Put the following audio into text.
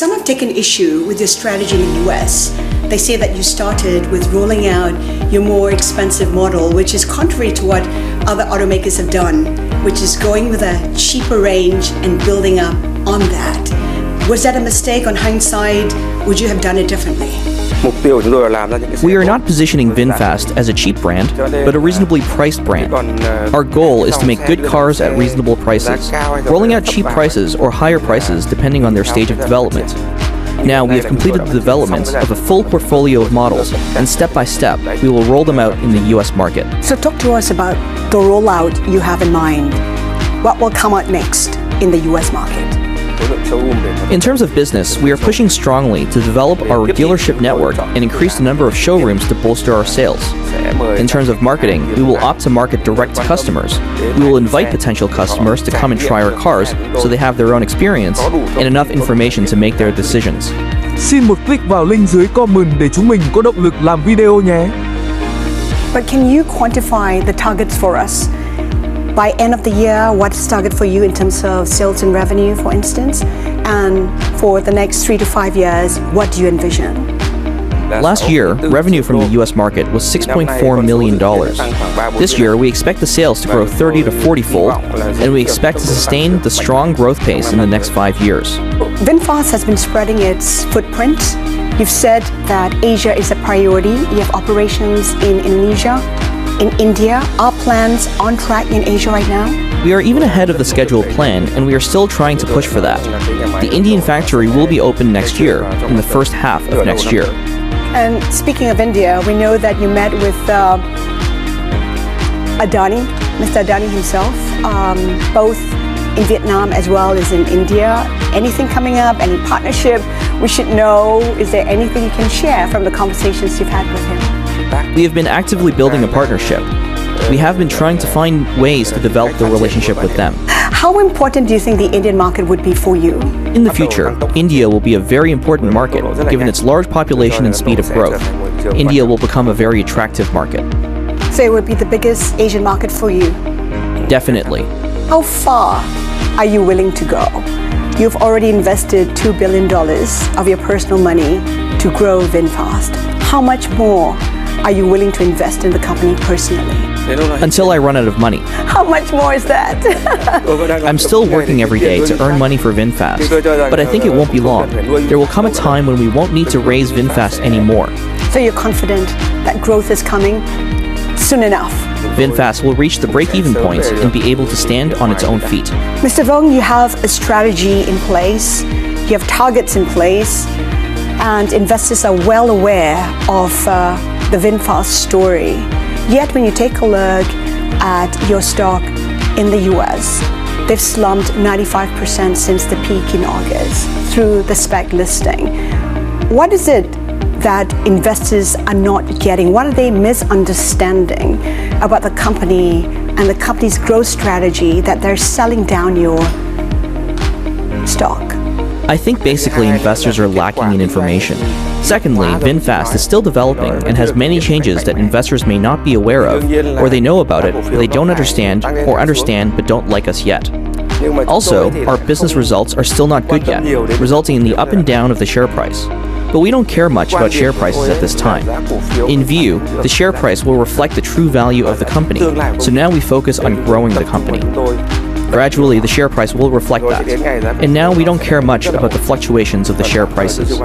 Some have taken issue with your strategy in the US. They say that you started with rolling out your more expensive model, which is contrary to what other automakers have done, which is going with a cheaper range and building up on that. Was that a mistake on hindsight? Would you have done it differently? We are not positioning VinFast as a cheap brand, but a reasonably priced brand. Our goal is to make good cars at reasonable prices, rolling out cheap prices or higher prices depending on their stage of development. Now we have completed the development of a full portfolio of models, and step by step, we will roll them out in the US market. So talk to us about the rollout you have in mind. What will come out next in the US market? In terms of business, we are pushing strongly to develop our dealership network and increase the number of showrooms to bolster our sales. In terms of marketing, we will opt to market direct to customers. We will invite potential customers to come and try our cars so they have their own experience and enough information to make their decisions. Xin một click vào link dưới comment để chúng mình có động lực làm video nhé. But can you quantify the targets for us? By end of the year, what's the target for you in terms of sales and revenue, for instance? And for the next 3 to 5 years, what do you envision? Last year, revenue from the US market was $6.4 million. This year, we expect the sales to grow 30 to 40-fold, and we expect to sustain the strong growth pace in the next 5 years. VinFast has been spreading its footprint. You've said that Asia is a priority. You have operations in Indonesia, in India. Are plans on track in Asia right now? We are even ahead of the scheduled plan, and we are still trying to push for that. The Indian factory will be open next year, in the first half of next year. And speaking of India, we know that you met with Adani, Mr. Adani himself, both in Vietnam as well as in India. Anything coming up, any partnership we should know? Is there anything you can share from the conversations you've had with him? We have been actively building a partnership. We have been trying to find ways to develop the relationship with them. How important do you think the Indian market would be for you? In the future, India will be a very important market, given its large population and speed of growth. India will become a very attractive market. So it would be the biggest Asian market for you? Definitely. How far are you willing to go? You've already invested $2 billion of your personal money to grow VinFast. How much more are you willing to invest in the company personally? Until I run out of money. How much more is that? I'm still working every day to earn money for VinFast, but I think it won't be long. There will come a time when we won't need to raise VinFast anymore. So you're confident that growth is coming soon enough? VinFast will reach the break-even point and be able to stand on its own feet. Mr. Vong, you have a strategy in place, you have targets in place, and investors are well aware of the VinFast story. Yet when you take a look at your stock in the US, they've slumped 95% since the peak in August through the SPAC listing. What is it that investors are not getting? What are they misunderstanding about the company and the company's growth strategy that they're selling down your stock? I think basically investors are lacking in information. Secondly, VinFast is still developing and has many changes that investors may not be aware of, or they know about it, but they don't understand, or understand but don't like us yet. Also, our business results are still not good yet, resulting in the up and down of the share price. But we don't care much about share prices at this time. In view, the share price will reflect the true value of the company, so now we focus on growing the company. Gradually, the share price will reflect that. And now we don't care much about the fluctuations of the share prices.